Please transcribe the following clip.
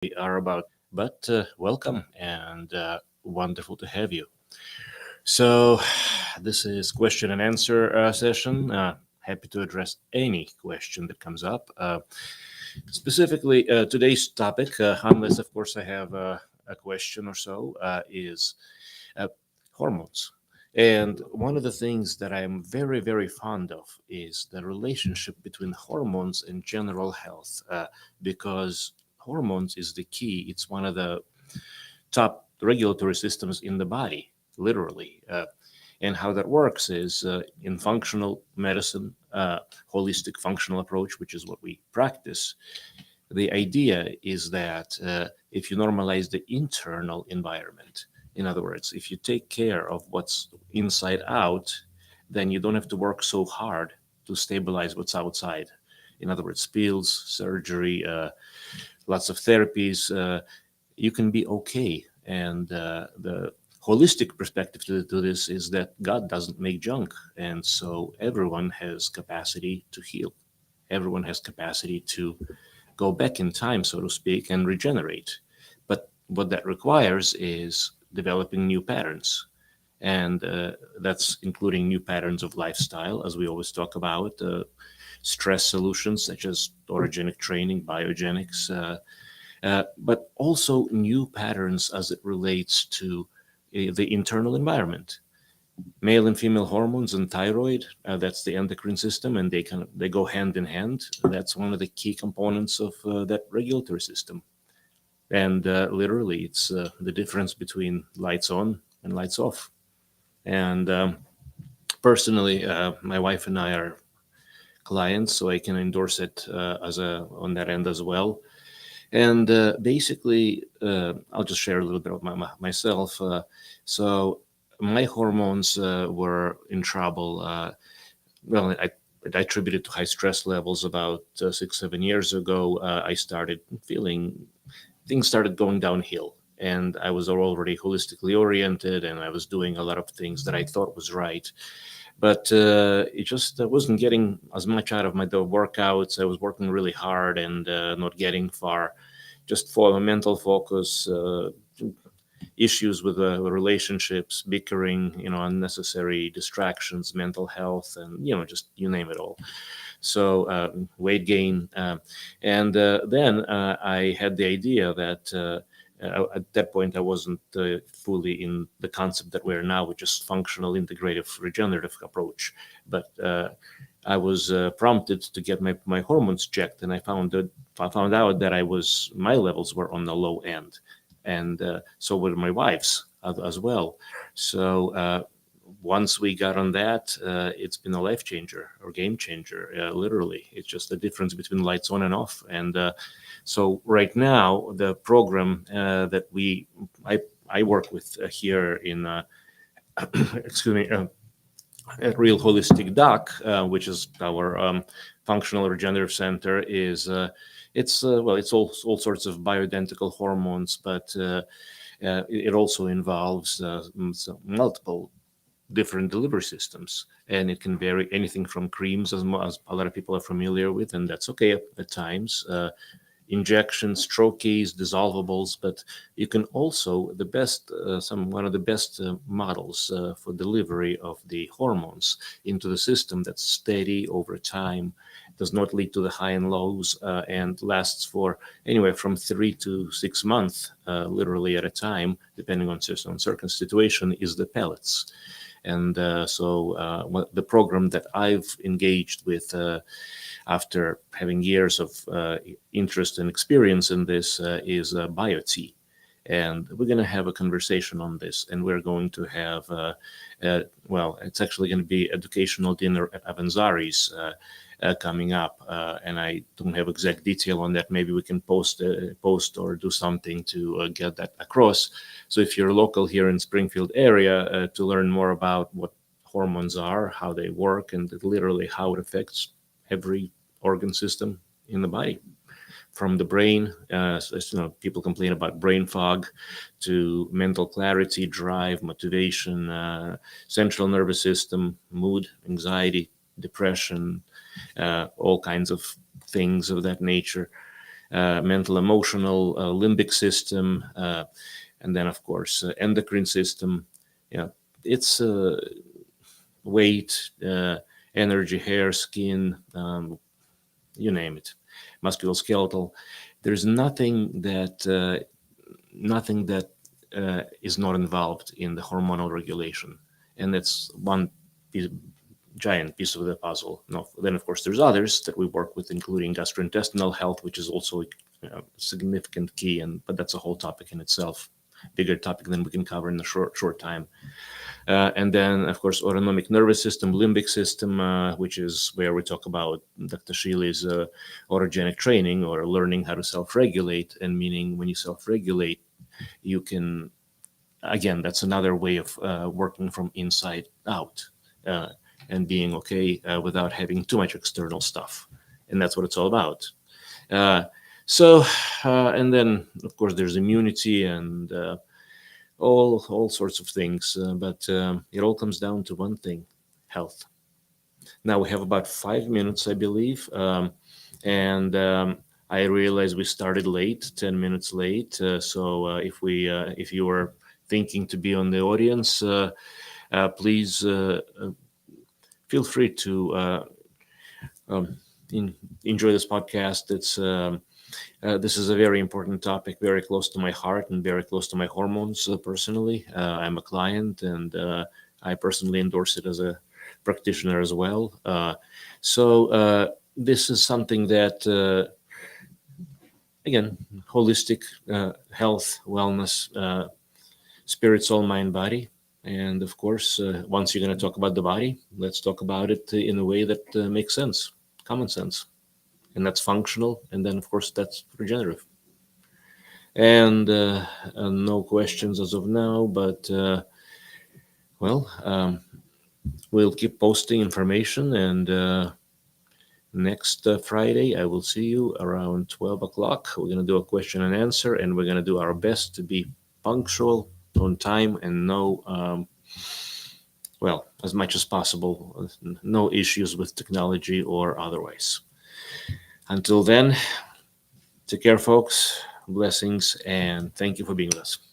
we are about. But welcome and wonderful to have you. So, this is question and answer session. Happy to address any question that comes up. Specifically, today's topic, unless of course I have a question or so, is uh, hormones. And one of the things that I'm very, very fond of is the relationship between hormones and general health, because hormones is the key. It's one of the top regulatory systems in the body, literally. And how that works is in functional medicine, holistic functional approach, which is what we practice. The idea is that if you normalize the internal environment, in other words, if you take care of what's inside out, then you don't have to work so hard to stabilize what's outside. In other words, pills, surgery, lots of therapies, you can be okay. And the holistic perspective to this is that God doesn't make junk. And so everyone has capacity to heal. Everyone has capacity to go back in time, so to speak, and regenerate. But what that requires is developing new patterns. And that's including new patterns of lifestyle, as we always talk about, stress solutions such as orogenic training, biogenics, but also new patterns as it relates to the internal environment. Male and female hormones and thyroid, that's the endocrine system, and they go hand in hand. That's one of the key components of that regulatory system. And literally, it's the difference between lights on and lights off. And personally, my wife and I are clients, so I can endorse it as a on that end as well. And basically, I'll just share a little bit of myself. So my hormones were in trouble. Well, I attribute it to high stress levels about 6, 7 years ago. I started feeling things started going downhill. And I was already holistically oriented, and I was doing a lot of things that I thought was right. But it just wasn't getting as much out of my workouts. I was working really hard and not getting far. Just for mental focus, issues with relationships, bickering, unnecessary distractions, mental health, and just you name it all. So weight gain, and then I had the idea that at that point I wasn't fully in the concept that we're now, which is functional, integrative, regenerative approach. But I was prompted to get my hormones checked, and I found out that my levels were on the low end, and so were my wife's as well. So once we got on that, it's been a life changer or game changer. Literally, it's just the difference between lights on and off. And so right now, the program that I work with here in excuse me. At Real Holistic Doc, which is our functional regenerative center, is it's all sorts of bioidentical hormones, but it also involves multiple different delivery systems, and it can vary anything from creams, as a lot of people are familiar with, and that's okay at times. Injections, troches, dissolvables, but you can also one of the best models for delivery of the hormones into the system that's steady over time, does not lead to the high and lows, and lasts for anywhere from 3 to 6 months, literally at a time, depending on certain situation, is the pellets. And so the program that I've engaged with after having years of interest and experience in this is BioT. And we're going to have a conversation on this, and we're going to have, it's actually going to be educational dinner at Avanzari's coming up, and I don't have exact detail on that. Maybe we can post or do something to get that across. So if you're local here in Springfield area, to learn more about what hormones are, how they work, and literally how it affects every organ system in the body, from the brain, people complain about brain fog, to mental clarity, drive, motivation, central nervous system, mood, anxiety, depression, all kinds of things of that nature. mental, emotional, limbic system, and then of course endocrine system. Yeah, it's weight, energy, hair, skin, you name it, musculoskeletal. There's nothing that is not involved in the hormonal regulation, and that's one piece, giant piece of the puzzle. Now, then, of course, there's others that we work with, including gastrointestinal health, which is also a significant key, and but that's a whole topic in itself, bigger topic than we can cover in a short time. And then, of course, autonomic nervous system, limbic system, which is where we talk about Dr. Shealy's autogenic training, or learning how to self-regulate. And meaning, when you self-regulate, you can, again, that's another way of working from inside out, and being okay without having too much external stuff. And that's what it's all about. Uh, so, and then, of course, there's immunity and all sorts of things, but it all comes down to one thing: health. Now we have about 5 minutes, I believe, and I realize we started late, 10 minutes late. So if you are thinking to be on the audience, please feel free to um, enjoy this podcast. This is a very important topic, very close to my heart and very close to my hormones personally. I'm a client, and I personally endorse it as a practitioner as well. So this is something that, again, holistic health, wellness, spirit, soul, mind, body. And of course, once you're going to talk about the body, let's talk about it in a way that makes sense, common sense. And that's functional, and then of course that's regenerative. And no questions as of now, but we'll keep posting information, and next Friday I will see you around 12 o'clock. We're going to do a question and answer, and we're going to do our best to be punctual, on time, and as much as possible, no issues with technology or otherwise. Until then, take care, folks. Blessings, and thank you for being with us.